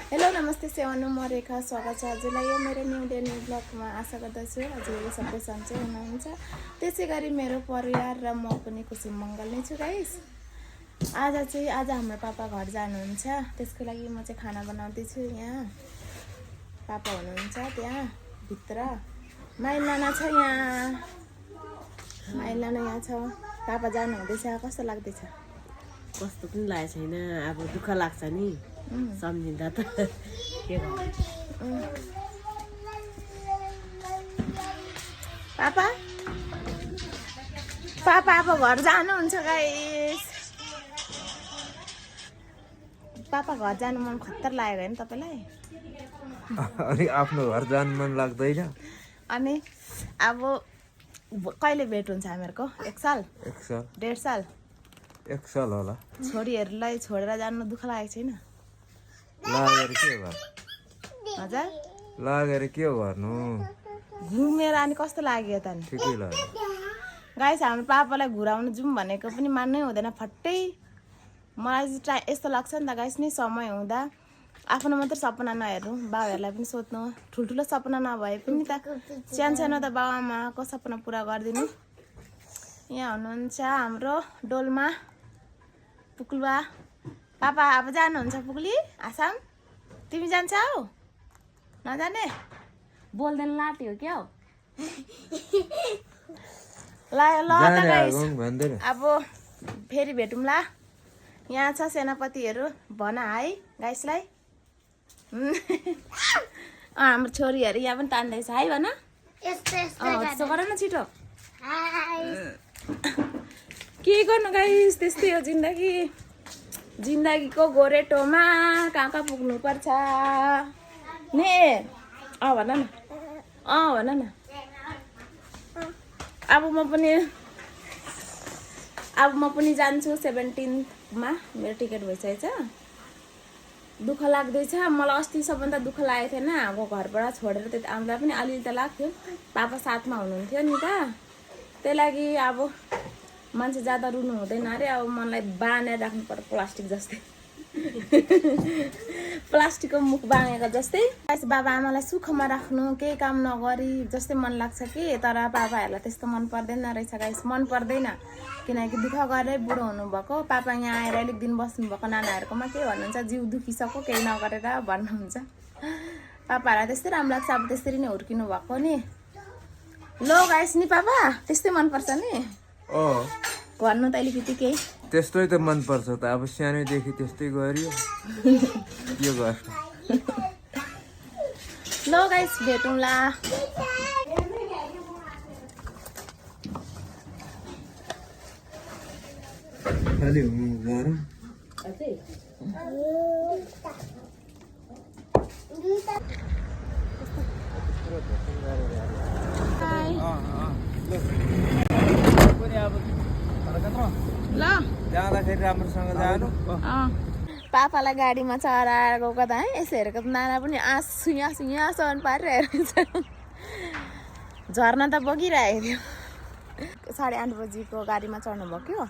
Hello नमस्ते सेवानु म रेखा स्वागत छ हजुरलाई यो मेरो न्यू डे न्यू ब्लगमा आशा गर्दछु हजुरहरू सबै सन्चै हुनुहुन्छ त्यसै गरी मेरो परिवार र म पनि खुसी मङ्गल नै छु गाइस। आज हाम्रो पापा घर जानुहुन्छ त्यसको लागि म चाहिँ खाना बनाउँदै छु। यहाँ पापा हुनुहुन्छ त्यहाँ भित्र, माइल नाना छ यहाँ, माइल नाना यहाँ छ। पापा जानु हुँदैछ, कस्तो लाग्दैछ? कस्तो पनि लागेको छैन, अब दुःख लाग्छ नि सम्झिँदा त के गर्नु। पापा पापा अब घर जानुहुन्छ गाइस। पापा घर जानु मन खत्तर लाग्यो होइन तपाईँलाई? अनि आफ्नो घर जानु मन लाग्दैन? अनि अब कहिले भेट हुन्छ हामीहरूको? 1 साल 1.5 साल 1 साल होला। छोरीहरूलाई छोडेर जानु दुःख लागेको छैन? लागेर के गर्नु? हजुर लागेर के गर्नु? घुमेर अनि कस्तो लाग्यो त? नि ठिकै लाग्यो गाइस। हाम्रो पापालाई घुराउनु जाउँ भनेको पनि मान्नै हुँदैन फट्टै। मलाई चाहिँ यस्तो लाग्छ नि त गाइस, नि समय हुँदा आफ्नो मात्र सपना नहेर्नु, बाउहरूलाई पनि सोध्नु। ठुल्ठुलो सपना नभए पनि त सानो त बाउआमाको सपना पुरा गरिदिनु। यहाँ हुनुहुन्छ हाम्रो डोलमा पुक्लुवा पापा। अब जानुहुन्छ पुक्ली आसाम? तिमी जान्छौ? नजाने? बोल्दैन लाट्यो क्या हो? ल त गाइस, अब फेरि भेटौँला। यहाँ छ सेनापतिहरू, भन हाई गाइसलाई। हाम्रो छोरीहरू यहाँ पनि तान्दैछ, हाई भन। यस्तो गर न छिटो। के गर्नु गाइस, त्यस्तै हो जिन्दगी। जिन्दगीको गोरेटोमा कहाँ कहाँ पुग्नुपर्छ ने? भन न, भन न। अब म पनि जान्छु 17मा। मेरो टिकट भइसकेको छ। दुःख लाग्दैछ मलाई। अस्ति सबभन्दा दुःख लागेको थिएन अब घरबाट छोडेर। त्यति हामीलाई पनि अलिअलि त लाग्थ्यो, पापा साथमा हुनुहुन्थ्यो नि त। त्यही लागि अब मान्छे ज्यादा रुनु हुँदैन अरे। अब मनलाई बाँधेर राख्नु पर्छ प्लास्टिक जस्तै। प्लास्टिकको मुख बाँधेको जस्तै। बाबा आमालाई सुखमा राख्नु, केही काम नगरी जस्तै मन लाग्छ कि। तर पापाहरूलाई त्यस्तो मन पर्दैन रहेछ गाइस, मन पर्दैन। किनकि दुःख गरेरै बुढो हुनुभएको। पापा यहाँ आएर अलिक दिन बस्नुभएको नानाहरूकोमा के भन्नुहुन्छ, जिउ दुखिसक्यो केही नगरेर भन्नुहुन्छ। पापाहरूलाई त्यस्तै राम्रो लाग्छ, अब त्यसरी नै हुर्किनु भएको नि। लो गाइस नि पापा त्यस्तै मनपर्छ नि भन्नु त अलिकति केही। त्यस्तै त मनपर्छ त, अब सानैदेखि त्यस्तै गरियो के गर्नु। लो गाइस भेटौँला। खाली हुनु ल जाँदाखेरि राम्रोसँग जानु। पापालाई गाडीमा चढाएर गएको त है। यसो हेरेको त नाना पनि आँसु यहाँसम्म पारिरहेको छ। झर्ना त बगिरहेको थियो। 8:30 बजीको गाडीमा चढ्नु भयो।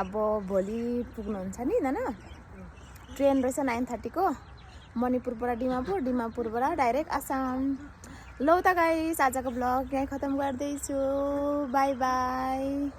अब भोलि पुग्नुहुन्छ नि नाना? ट्रेन रहेछ 9:30 को, मणिपुरबाट डिमापुर, डिमापुरबाट डाइरेक्ट आसाम। लौ त गाइस, आजको ब्लग यहीँ खतम गर्दैछु। By by.